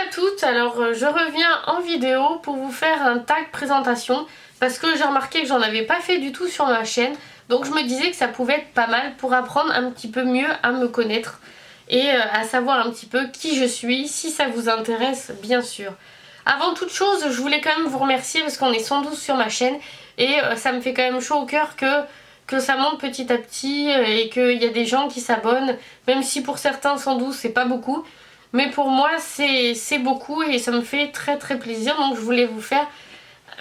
toutes, alors je reviens en vidéo pour vous faire un tag présentation parce que j'ai remarqué que j'en avais pas fait du tout sur ma chaîne, donc je me disais que ça pouvait être pas mal pour apprendre un petit peu mieux à me connaître et à savoir un petit peu qui je suis, si ça vous intéresse bien sûr. Avant toute chose, je voulais quand même vous remercier parce qu'on est 112 sur ma chaîne et ça me fait quand même chaud au cœur que ça monte petit à petit et qu'il y a des gens qui s'abonnent, même si pour certains 112 c'est pas beaucoup. Mais pour moi c'est beaucoup et ça me fait très très plaisir, donc je voulais vous faire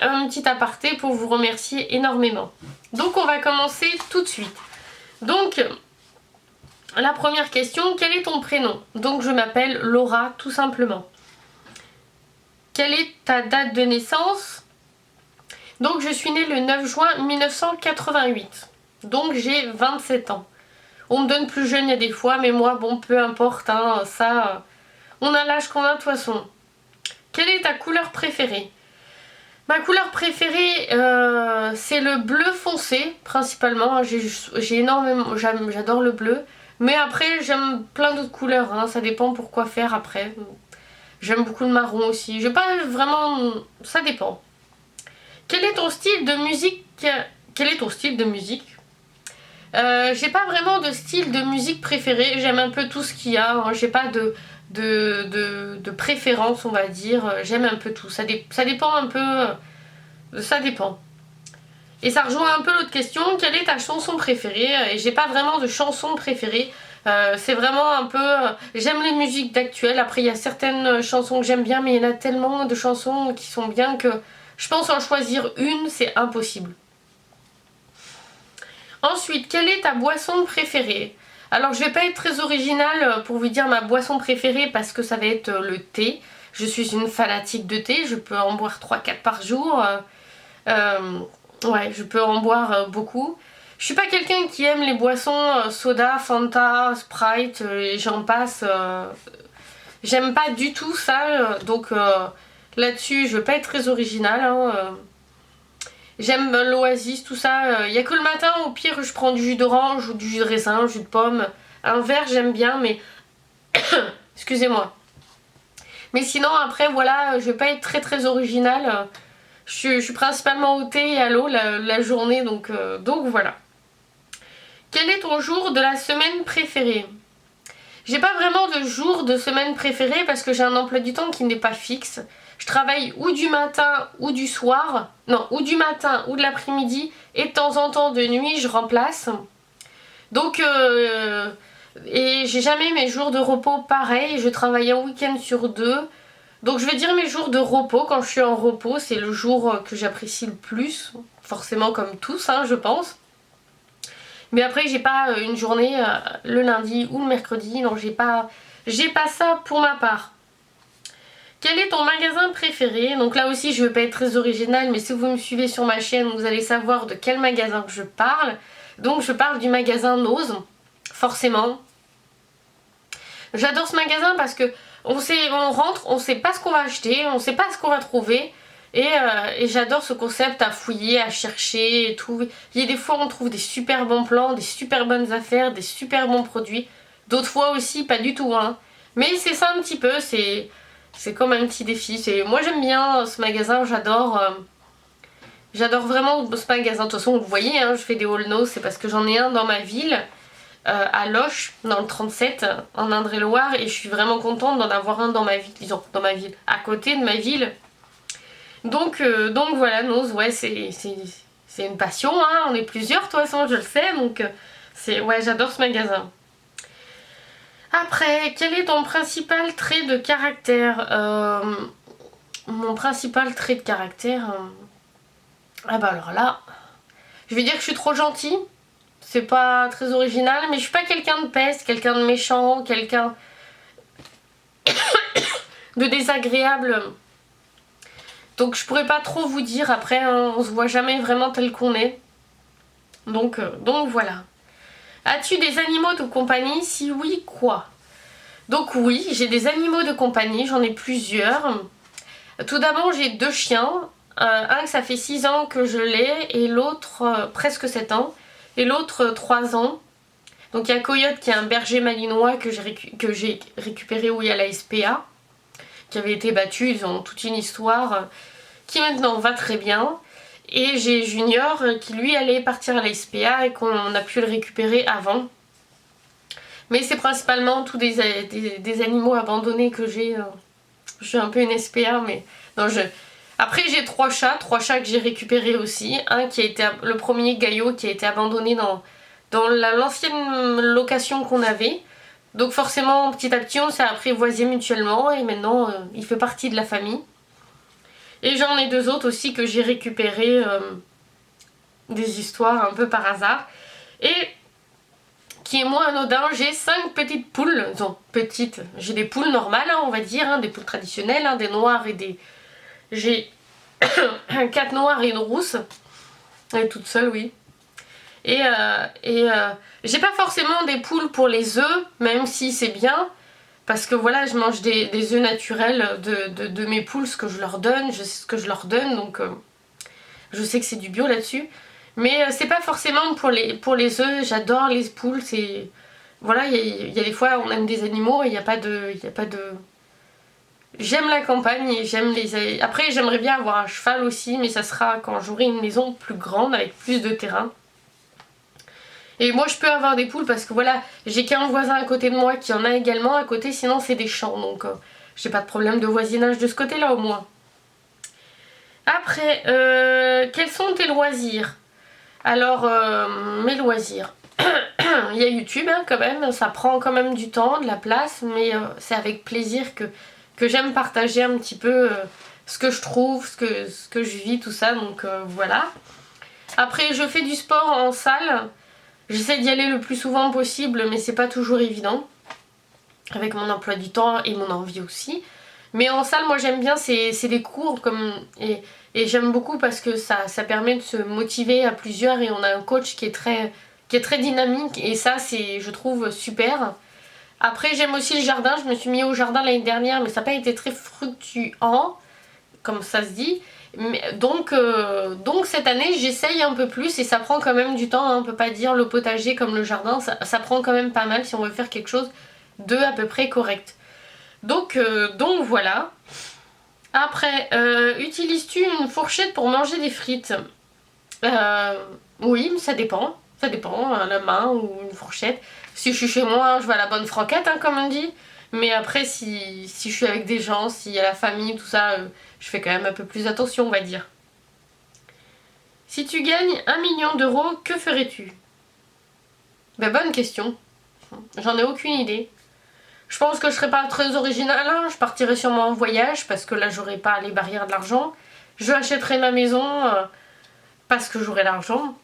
un petit aparté pour vous remercier énormément. Donc on va commencer tout de suite. Donc la première question, quel est ton prénom? Donc je m'appelle Laura tout simplement. Quelle est ta date de naissance? Donc je suis née le 9 juin 1988, donc j'ai 27 ans. On me donne plus jeune il y a des fois, mais moi bon peu importe, hein, ça... On a l'âge qu'on a de toute façon. Quelle est ta couleur préférée? Ma couleur préférée, c'est le bleu foncé, principalement. J'ai énormément, j'adore le bleu. Mais après, j'aime plein d'autres couleurs, hein, ça dépend pour quoi faire après. J'aime beaucoup le marron aussi. J'ai pas vraiment... ça dépend. Quel est ton style de musique? Quel est ton style de musique? J'ai pas vraiment de style de musique préféré. J'aime un peu tout ce qu'il y a. Hein. J'ai pas de préférence, on va dire. J'aime un peu tout. Ça dépend un peu. Ça dépend. Et ça rejoint un peu l'autre question. Quelle est ta chanson préférée? Et j'ai pas vraiment de chanson préférée. C'est vraiment un peu... j'aime les musiques d'actuel. Après, il y a certaines chansons que j'aime bien, mais il y en a tellement de chansons qui sont bien que je pense en choisir une, c'est impossible. Ensuite, quelle est ta boisson préférée? Alors je vais pas être très originale pour vous dire ma boisson préférée parce que ça va être le thé. Je suis une fanatique de thé, je peux en boire 3-4 par jour. Ouais, je peux en boire beaucoup. Je suis pas quelqu'un qui aime les boissons soda, Fanta, Sprite et j'en passe. J'aime pas du tout ça, donc là-dessus je vais pas être très originale. Hein, J'aime l'oasis, tout ça. Il n'y a que le matin, au pire, je prends du jus d'orange ou du jus de raisin, jus de pomme. Un verre, j'aime bien, mais... excusez-moi. Mais sinon, après, voilà, je vais pas être très très originale. Je suis principalement au thé et à l'eau la journée, donc voilà. Quel est ton jour de la semaine préféré? J'ai pas vraiment de jour de semaine préféré parce que j'ai un emploi du temps qui n'est pas fixe. Je travaille ou du matin ou du soir, non, ou du matin ou de l'après-midi et de temps en temps de nuit je remplace. Donc, et j'ai jamais mes jours de repos pareil, je travaille un week-end sur 2. Donc je vais dire mes jours de repos, quand je suis en repos, c'est le jour que j'apprécie le plus, forcément comme tous, hein, je pense. Mais après j'ai pas une journée le lundi ou le mercredi, non j'ai pas ça pour ma part. Quel est ton magasin préféré? Donc là aussi je ne vais pas être très originale, mais si vous me suivez sur ma chaîne vous allez savoir de quel magasin je parle. Donc je parle du magasin Nose, forcément. J'adore ce magasin parce que on rentre, on sait pas ce qu'on va acheter, on sait pas ce qu'on va trouver. Et j'adore ce concept à fouiller, à chercher et tout. Il y a des fois on trouve des super bons plans, des super bonnes affaires, des super bons produits. D'autres fois aussi pas du tout, hein. Mais c'est ça un petit peu, c'est comme un petit défi. Moi j'aime bien ce magasin, j'adore vraiment ce magasin. De toute façon vous voyez, hein, je fais des haul Nose, c'est parce que j'en ai un dans ma ville, à Loches, dans le 37, en Indre-et-Loire. Et je suis vraiment contente d'en avoir un dans ma ville, disons, dans ma ville, à côté de ma ville. Donc voilà, Nose, ouais, c'est une passion, hein, on est plusieurs de toute façon, je le sais, donc ouais, j'adore ce magasin. Après, quel est ton principal trait de caractère? Mon principal trait de caractère... ah bah alors là, je vais dire que je suis trop gentille. C'est pas très original, mais je suis pas quelqu'un de peste, quelqu'un de méchant, quelqu'un de désagréable. Donc je pourrais pas trop vous dire, après hein, on se voit jamais vraiment tel qu'on est. Donc voilà. As-tu des animaux de compagnie? Si oui, quoi? Donc oui, j'ai des animaux de compagnie, j'en ai plusieurs. Tout d'abord j'ai 2 chiens. Un ça fait 6 ans que je l'ai et l'autre presque 7 ans. Et l'autre 3 ans. Donc il y a Coyote qui est un berger malinois que j'ai récupéré où il y a la SPA. qui avait été battu. Ils ont toute une histoire qui maintenant va très bien. Et j'ai Junior qui lui allait partir à la SPA et qu'on a pu le récupérer avant. Mais c'est principalement tous des animaux abandonnés que j'ai. Je suis un peu une SPA, mais non, après j'ai trois chats que j'ai récupérés aussi. Un qui a été le premier Gaillot qui a été abandonné dans l'ancienne location qu'on avait. Donc forcément petit à petit on s'est apprivoisé mutuellement et maintenant il fait partie de la famille. Et j'en ai deux autres aussi que j'ai récupérés des histoires un peu par hasard. Et qui est moins anodin, j'ai 5 petites poules. Non, petites, j'ai des poules normales, hein, on va dire, hein, des poules traditionnelles, hein, des noires et des... J'ai 4 noires et une rousse. Elle est toute seule, oui. Et j'ai pas forcément des poules pour les œufs, même si c'est bien. Parce que voilà, je mange des œufs naturels de mes poules, ce que je leur donne, je sais ce que je leur donne, donc je sais que c'est du bio là-dessus. Mais c'est pas forcément pour les œufs, j'adore les poules, c'est... Voilà, il y a des fois on aime des animaux et il n'y a pas de... J'aime la campagne et j'aime les... Après j'aimerais bien avoir un cheval aussi, mais ça sera quand j'aurai une maison plus grande avec plus de terrain. Et moi je peux avoir des poules parce que voilà, j'ai qu'un voisin à côté de moi qui en a également à côté, sinon c'est des champs, donc j'ai pas de problème de voisinage de ce côté-là au moins. Après, quels sont tes loisirs? Alors, mes loisirs. Il y a YouTube hein, quand même, ça prend quand même du temps, de la place, mais c'est avec plaisir que j'aime partager un petit peu ce que je trouve, ce que je vis, tout ça, donc voilà. Après, je fais du sport en salle. J'essaie d'y aller le plus souvent possible, mais c'est pas toujours évident. Avec mon emploi du temps et mon envie aussi. Mais en salle, moi j'aime bien, c'est des cours comme... Et j'aime beaucoup parce que ça permet de se motiver à plusieurs et on a un coach qui est très dynamique et ça c'est, je trouve, super. Après j'aime aussi le jardin, je me suis mis au jardin l'année dernière mais ça n'a pas été très fructuant, comme ça se dit. Donc cette année j'essaye un peu plus et ça prend quand même du temps, hein. On peut pas dire le potager comme le jardin, ça prend quand même pas mal si on veut faire quelque chose de à peu près correct. Donc voilà. Après, utilises-tu une fourchette pour manger des frites? Oui, mais ça dépend. Ça dépend, la main ou une fourchette. Si je suis chez moi, je vais à la bonne franquette, hein, comme on dit. Mais après, si je suis avec des gens, s'il y a la famille, tout ça, je fais quand même un peu plus attention, on va dire. Si tu gagnes 1 million d'euros, que ferais-tu? Ben, bonne question. J'en ai aucune idée. Je pense que je serais pas très originale, hein. Je partirais sûrement en voyage parce que là j'aurais pas les barrières de l'argent. Je achèterais ma maison parce que j'aurais l'argent.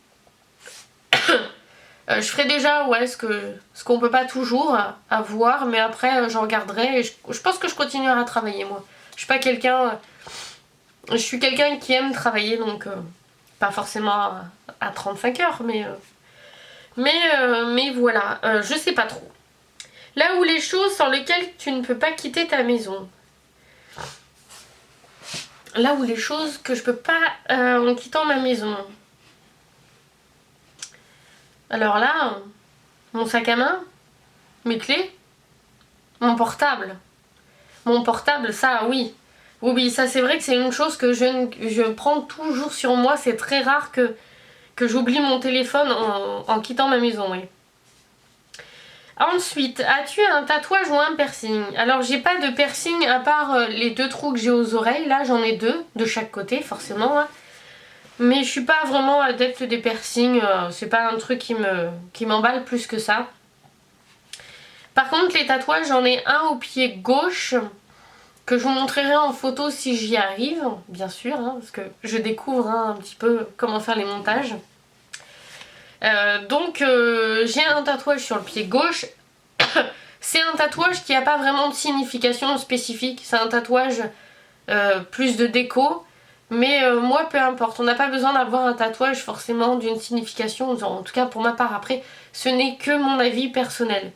Je ferais déjà ouais, ce qu'on peut pas toujours avoir, mais après j'en garderai et je pense que je continuerai à travailler moi. Je suis pas quelqu'un... je suis quelqu'un qui aime travailler donc pas forcément à 35 heures mais voilà, je sais pas trop. Là où les choses sans lesquelles tu ne peux pas quitter ta maison. Là où les choses que je peux pas en quittant ma maison. Alors là, mon sac à main, mes clés, mon portable. Mon portable, ça oui. Oui, ça c'est vrai que c'est une chose que je prends toujours sur moi. C'est très rare que j'oublie mon téléphone en quittant ma maison, oui. Ensuite, as-tu un tatouage ou un piercing? Alors j'ai pas de piercing à part les 2 trous que j'ai aux oreilles. Là j'en ai 2 de chaque côté forcément. Hein. Mais je suis pas vraiment adepte des piercings. C'est pas un truc qui m'emballe plus que ça. Par contre les tatouages, j'en ai un au pied gauche que je vous montrerai en photo si j'y arrive. Bien sûr, hein, parce que je découvre un petit peu comment faire les montages. J'ai un tatouage sur le pied gauche. C'est un tatouage qui n'a pas vraiment de signification spécifique. C'est un tatouage plus de déco. Mais moi peu importe, on n'a pas besoin d'avoir un tatouage forcément d'une signification. En tout cas pour ma part, après ce n'est que mon avis personnel.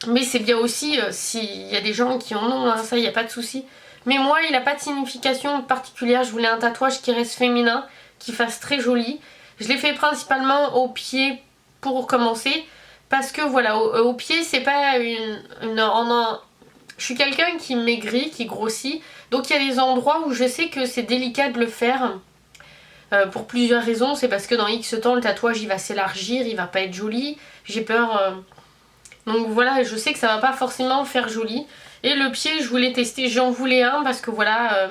Mais c'est bien aussi s'il y a des gens qui en ont, hein, ça il n'y a pas de souci. Mais moi il n'a pas de signification particulière. Je voulais un tatouage qui reste féminin, qui fasse très joli. Je l'ai fait principalement au pied pour commencer. Parce que voilà, au pied c'est pas Je suis quelqu'un qui maigrit, qui grossit. Donc il y a des endroits où je sais que c'est délicat de le faire. Pour plusieurs raisons. C'est parce que dans X temps, le tatouage il va s'élargir, il va pas être joli. J'ai peur. Donc voilà, je sais que ça va pas forcément faire joli. Et le pied, je voulais tester, j'en voulais un parce que voilà,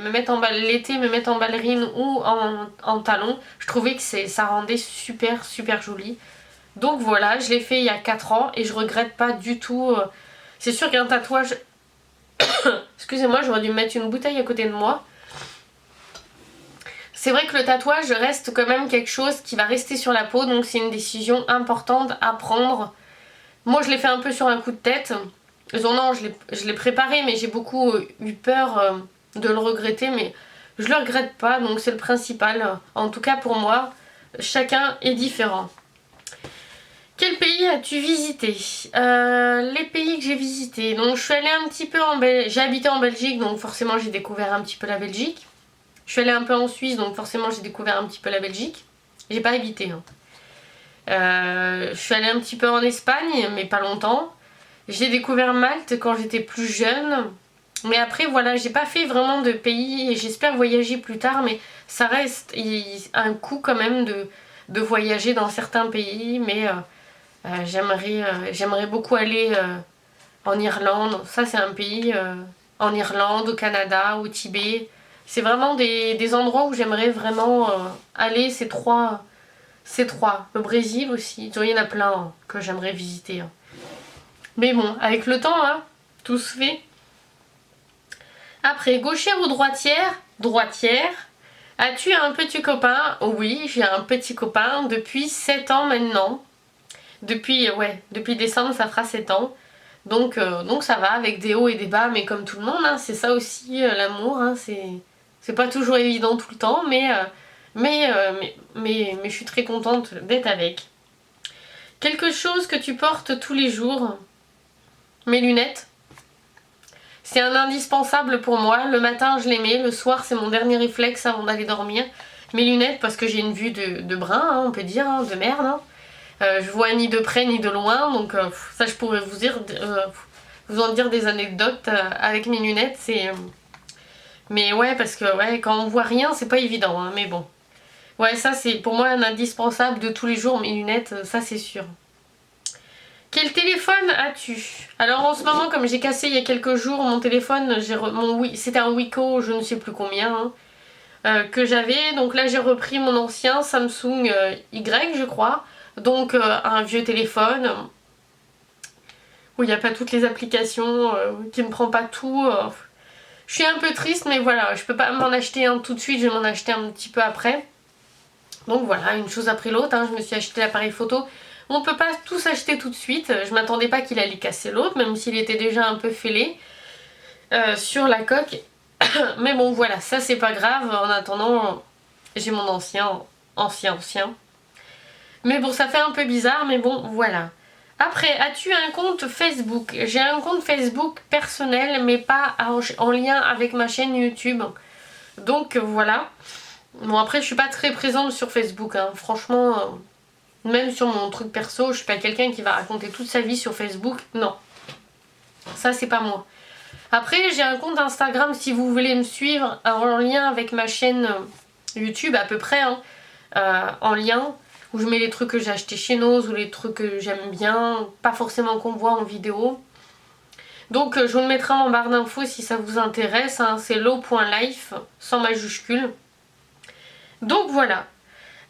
l'été, me mettre en ballerine ou en talon, je trouvais que ça rendait super super joli. Donc voilà, je l'ai fait il y a 4 ans et je regrette pas du tout. C'est sûr qu'un tatouage... Excusez-moi, j'aurais dû mettre une bouteille à côté de moi. C'est vrai que le tatouage reste quand même quelque chose qui va rester sur la peau, donc c'est une décision importante à prendre. Moi je l'ai fait un peu sur un coup de tête. Non, je l'ai préparé, mais j'ai beaucoup eu peur de le regretter, mais je le regrette pas, donc c'est le principal. En tout cas pour moi, chacun est différent. Quel pays as-tu visité? Les pays que j'ai visités. Donc je suis allée un petit peu en Belgique. J'ai habité en Belgique, donc forcément j'ai découvert un petit peu la Belgique. Je suis allée un peu en Suisse, donc forcément j'ai découvert un petit peu la Belgique. J'ai pas habité. Je suis allée un petit peu en Espagne, mais pas longtemps. J'ai découvert Malte quand j'étais plus jeune. Mais après, voilà, j'ai pas fait vraiment de pays et j'espère voyager plus tard. Mais ça reste un coût quand même de voyager dans certains pays. Mais j'aimerais beaucoup aller en Irlande. Ça, c'est un pays en Irlande, au Canada, au Tibet. C'est vraiment des endroits où j'aimerais vraiment aller, ces trois. Le Brésil aussi. Il y en a plein que j'aimerais visiter. Mais bon, avec le temps, tout se fait. Après, gauchère ou droitière? Droitière. As-tu un petit copain? Oui, j'ai un petit copain depuis 7 ans maintenant. Depuis décembre, ça fera 7 ans. Donc ça va, avec des hauts et des bas, mais comme tout le monde, c'est ça aussi l'amour. C'est pas toujours évident tout le temps, mais je suis très contente d'être avec. Quelque chose que tu portes tous les jours? Mes lunettes. C'est un indispensable pour moi. Le matin, je les mets. Le soir, c'est mon dernier réflexe avant d'aller dormir. Mes lunettes, parce que j'ai une vue de brun, on peut dire, de merde. Je vois ni de près ni de loin. Donc ça, je pourrais vous en dire des anecdotes avec mes lunettes. Mais ouais, parce que quand on voit rien, c'est pas évident. Mais bon. Ouais, ça, c'est pour moi un indispensable de tous les jours. Mes lunettes, ça, c'est sûr. Quel téléphone as-tu? Alors en ce moment, comme j'ai cassé il y a quelques jours mon téléphone, c'était un Wiko, je ne sais plus combien, que j'avais. Donc là j'ai repris mon ancien Samsung Y, je crois. Donc un vieux téléphone où il n'y a pas toutes les applications, qui ne prend pas tout. Je suis un peu triste, mais voilà, je peux pas m'en acheter un tout de suite, je vais m'en acheter un petit peu après. Donc voilà, une chose après l'autre, je me suis acheté l'appareil photo. On peut pas tout s'acheter tout de suite. Je m'attendais pas qu'il allait casser l'autre, même s'il était déjà un peu fêlé sur la coque. Mais bon, voilà, ça c'est pas grave. En attendant, j'ai mon ancien. Mais bon, ça fait un peu bizarre, mais bon, voilà. Après, as-tu un compte Facebook? J'ai un compte Facebook personnel, mais pas en lien avec ma chaîne YouTube. Donc voilà. Bon, après, je suis pas très présente sur Facebook, franchement. Même sur mon truc perso, je suis pas quelqu'un qui va raconter toute sa vie sur Facebook. Non. Ça, c'est pas moi. Après, j'ai un compte Instagram si vous voulez me suivre en lien avec ma chaîne YouTube, à peu près, en lien, où je mets les trucs que j'ai achetés chez Nose ou les trucs que j'aime bien, pas forcément qu'on voit en vidéo. Donc, je vous le mettrai en barre d'infos si ça vous intéresse. C'est low.life, sans majuscule. Donc, voilà.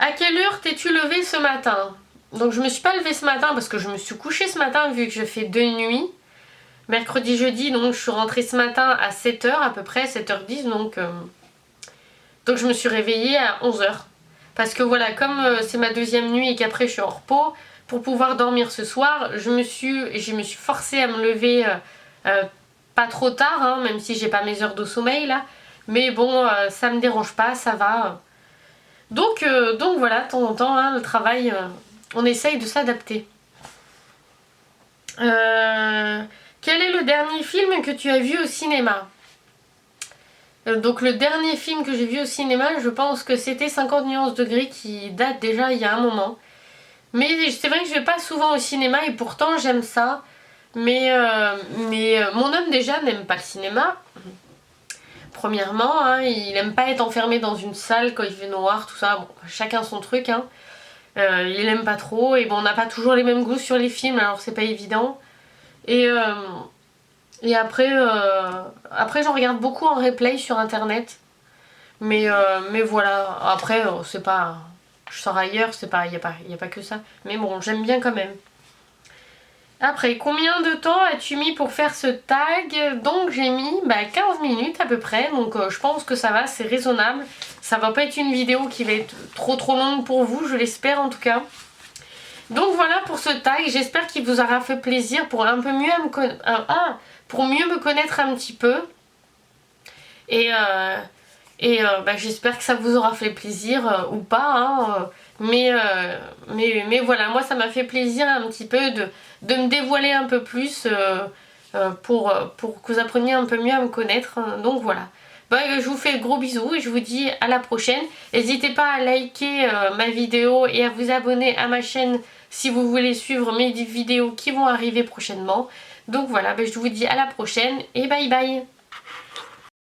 À quelle heure t'es-tu levée ce matin? Donc je me suis pas levée ce matin parce que je me suis couchée ce matin vu que je fais 2 nuits. Mercredi, jeudi, donc je suis rentrée ce matin à 7h à peu près, 7h10 donc je me suis réveillée à 11h. Parce que voilà, comme c'est ma 2e nuit et qu'après je suis en repos, pour pouvoir dormir ce soir, je me suis forcée à me lever pas trop tard, même si j'ai pas mes heures de sommeil là. Mais bon, ça me dérange pas, ça va. Donc voilà, de temps en temps, le travail, on essaye de s'adapter. Quel est le dernier film que tu as vu au cinéma? Donc le dernier film que j'ai vu au cinéma, je pense que c'était 50 nuances de gris qui date déjà il y a un moment. Mais c'est vrai que je vais pas souvent au cinéma et pourtant j'aime ça. Mais mon homme déjà n'aime pas le cinéma. Premièrement, hein, il aime pas être enfermé dans une salle quand il fait noir, tout ça. Bon, chacun son truc, hein. Il aime pas trop. Et bon, on n'a pas toujours les mêmes goûts sur les films, alors c'est pas évident. Et après, après j'en regarde beaucoup en replay sur internet. Mais voilà, après, c'est pas... Je sors ailleurs, c'est pas... y a pas que ça. Mais bon, j'aime bien quand même. Après, combien de temps as-tu mis pour faire ce tag? Donc j'ai mis 15 minutes à peu près, donc je pense que ça va, c'est raisonnable. Ça va pas être une vidéo qui va être trop longue pour vous, je l'espère en tout cas. Donc voilà pour ce tag, j'espère qu'il vous aura fait plaisir pour un peu mieux pour mieux me connaître un petit peu. Et j'espère que ça vous aura fait plaisir ou pas, hein, mais voilà, moi ça m'a fait plaisir un petit peu de me dévoiler un peu plus pour que vous appreniez un peu mieux à me connaître, hein. Donc voilà, je vous fais de gros bisous et je vous dis à la prochaine. N'hésitez pas à liker ma vidéo et à vous abonner à ma chaîne si vous voulez suivre mes vidéos qui vont arriver prochainement. Donc voilà, je vous dis à la prochaine et bye bye.